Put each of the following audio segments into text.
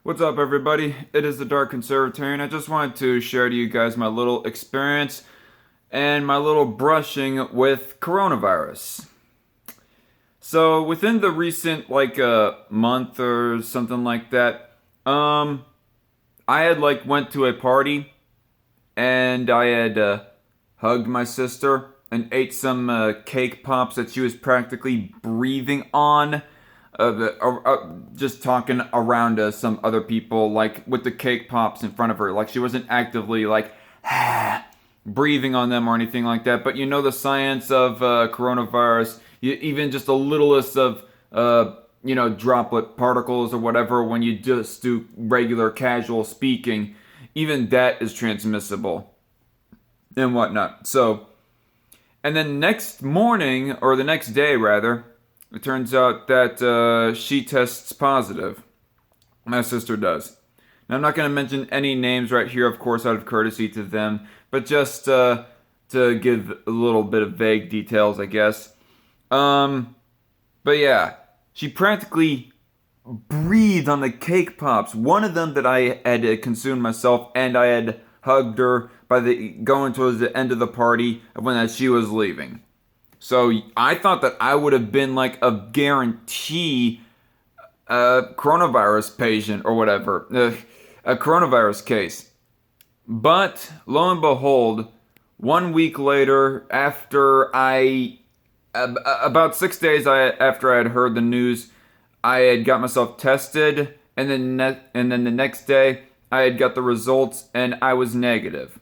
What's up, everybody? It is the Dark Conservatarian. I just wanted to share to you guys my little experience and my little brushing with coronavirus. So, within the recent, month or something like that, I had, went to a party and I had, hugged my sister and ate some, cake pops that she was practically breathing on just talking around some other people, like with the cake pops in front of her. Like she wasn't actively breathing on them or anything like that. But you know the science of coronavirus, even just the littlest of droplet particles or whatever. When you just do regular casual speaking, even that is transmissible and whatnot. So, and then next morning or the next day rather, it turns out that she tests positive. My sister does. Now, I'm not going to mention any names right here, of course, out of courtesy to them, but just to give a little bit of vague details, I guess. But yeah, she practically breathed on the cake pops. One of them that I had consumed myself, and I had hugged her by the going towards the end of the party when she was leaving. So I thought that I would have been like a guarantee coronavirus patient or whatever, a coronavirus case. But lo and behold, 1 week later, about 6 days after I had heard the news, I had got myself tested, and then the next day I had got the results, and I was negative.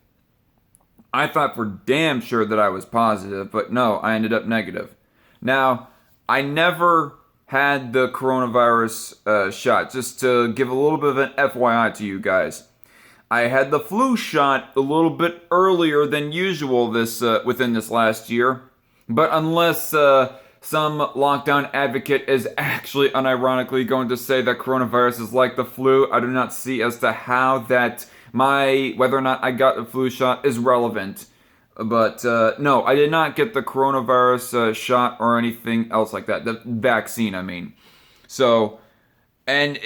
I thought for damn sure that I was positive, but no, I ended up negative. Now, I never had the coronavirus shot, just to give a little bit of an FYI to you guys. I had the flu shot a little bit earlier than usual within this last year, but unless some lockdown advocate is actually unironically going to say that coronavirus is like the flu, I do not see as to how that whether or not I got the flu shot is relevant. But no, I did not get the coronavirus shot or anything else like that. The vaccine, I mean. So, and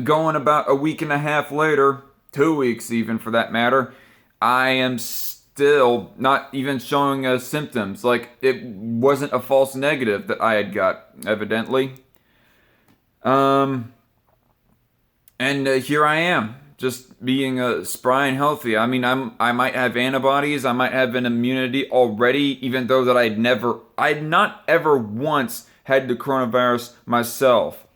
going about a week and a half later, 2 weeks even for that matter, I am still not even showing symptoms. Like, it wasn't a false negative that I had got, evidently. And here I am, just being spry and healthy. I mean, I might have antibodies, I might have an immunity already, even though that I'd not ever once had the coronavirus myself.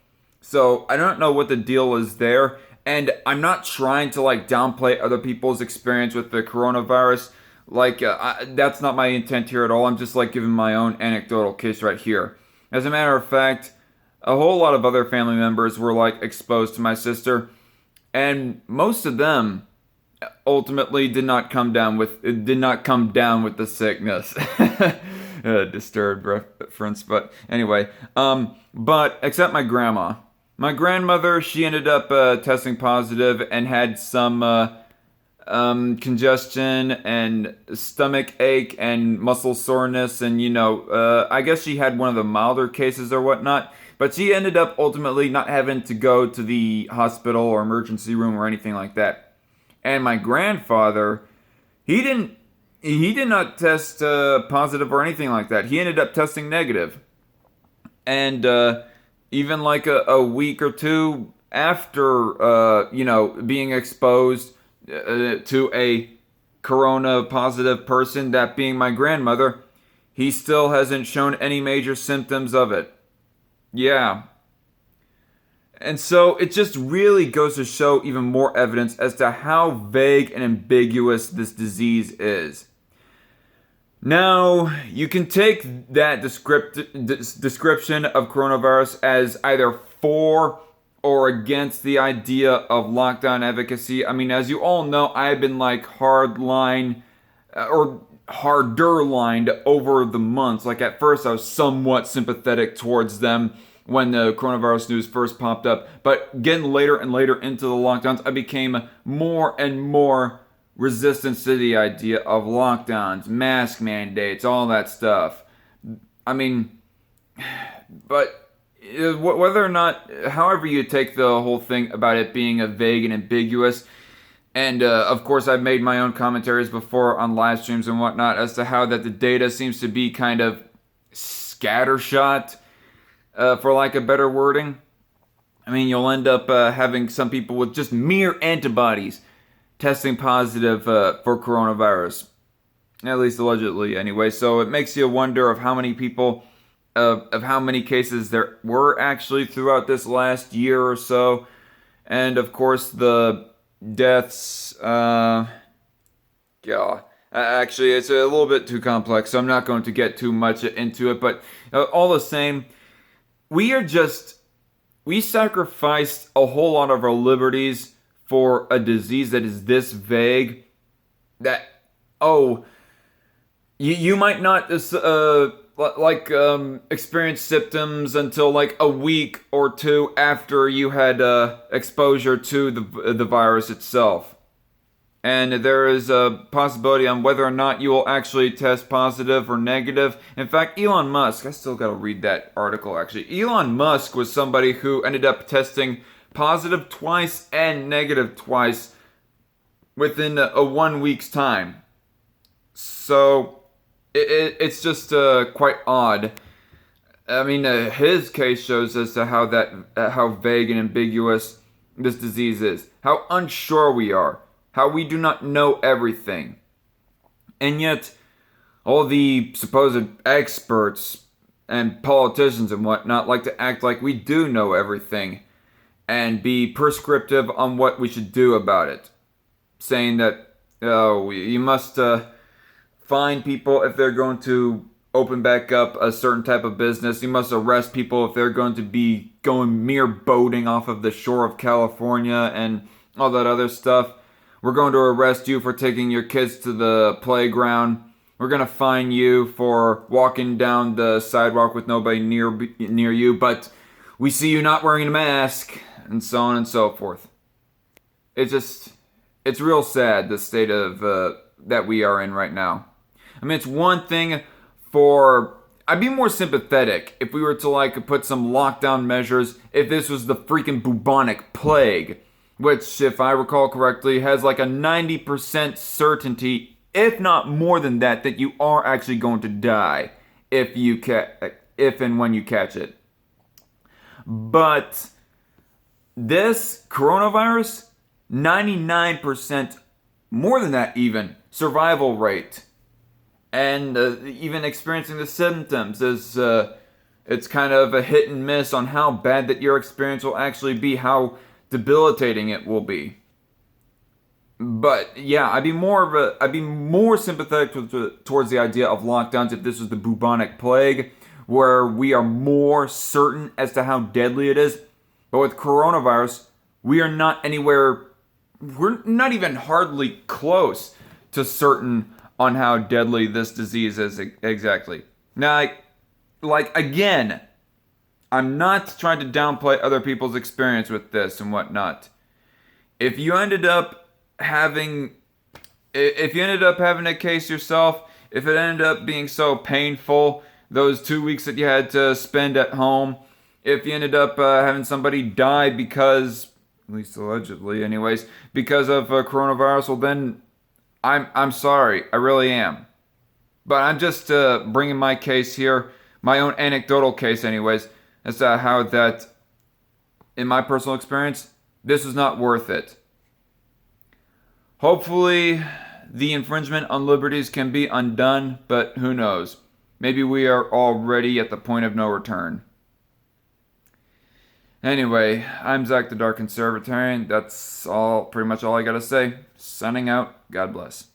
So I don't know what the deal is there, and I'm not trying to downplay other people's experience with the coronavirus. That's not my intent here at all. I'm just giving my own anecdotal case right here. As a matter of fact, a whole lot of other family members were exposed to my sister, and most of them ultimately did not come down with the sickness. Disturbed reference, but anyway. But except my grandma. My grandmother, she ended up testing positive and had some congestion and stomach ache and muscle soreness, and I guess she had one of the milder cases or whatnot. But she ended up ultimately not having to go to the hospital or emergency room or anything like that. And my grandfather, he did not test positive or anything like that. He ended up testing negative. And even a week or two after, being exposed to a corona positive person, that being my grandmother, he still hasn't shown any major symptoms of it. Yeah. And so it just really goes to show even more evidence as to how vague and ambiguous this disease is. Now, you can take that description of coronavirus as either for or against the idea of lockdown advocacy. I mean, as you all know, I've been hardline or harder lined over the months. At first, I was somewhat sympathetic towards them when the coronavirus news first popped up, but getting later and later into the lockdowns, I became more and more resistant to the idea of lockdowns, mask mandates, all that stuff. I mean, but whether or not, however you take the whole thing about it being a vague and ambiguous, and of course I've made my own commentaries before on live streams and whatnot as to how that the data seems to be kind of scattershot, for lack of better wording. I mean, you'll end up having some people with just mere antibodies testing positive for coronavirus, at least allegedly anyway. So it makes you wonder of how many people, of how many cases there were actually throughout this last year or so. And of course the deaths, yeah. Actually, it's a little bit too complex, so I'm not going to get too much into it. But all the same, we are just, we sacrificed a whole lot of our liberties for a disease that is this vague that, oh, you might not experience symptoms until like a week or two after you had exposure to the virus itself. And there is a possibility on whether or not you will actually test positive or negative. In fact, Elon Musk, I still gotta read that article actually. Elon Musk was somebody who ended up testing positive twice and negative twice within a 1 week's time. So it's just quite odd. I mean, his case shows as to how vague and ambiguous this disease is, how unsure we are, how we do not know everything. And yet, all the supposed experts and politicians and whatnot like to act like we do know everything and be prescriptive on what we should do about it. Saying that, oh, you must fine people if they're going to open back up a certain type of business. You must arrest people if they're going to be going mere boating off of the shore of California and all that other stuff. We're going to arrest you for taking your kids to the playground. We're going to fine you for walking down the sidewalk with nobody near you, but we see you not wearing a mask, and so on and so forth. It's real sad, the state of that we are in right now. I mean, it's one thing for, I'd be more sympathetic if we were to like put some lockdown measures if this was the freaking bubonic plague, which, if I recall correctly, has like a 90% certainty, if not more than that, that you are actually going to die if and when you catch it. But this coronavirus, 99%, more than that even, survival rate. And even experiencing the symptoms is, it's kind of a hit and miss on how bad that your experience will actually be, how debilitating it will be. But yeah, I'd be more sympathetic towards the idea of lockdowns if this was the bubonic plague, where we are more certain as to how deadly it is. But with coronavirus, we're not even hardly close to certain on how deadly this disease is exactly. Now, again, I'm not trying to downplay other people's experience with this and whatnot. If you ended up having a case yourself, if it ended up being so painful, those 2 weeks that you had to spend at home, if you ended up having somebody die because, at least allegedly anyways, because of coronavirus, well then, I'm sorry, I really am. But I'm just bringing my case here, my own anecdotal case anyways, as to how that, in my personal experience, this was not worth it. Hopefully, the infringement on liberties can be undone, but who knows? Maybe we are already at the point of no return. Anyway, I'm Zach the Dark Conservatarian. That's pretty much all I gotta say. Signing out. God bless.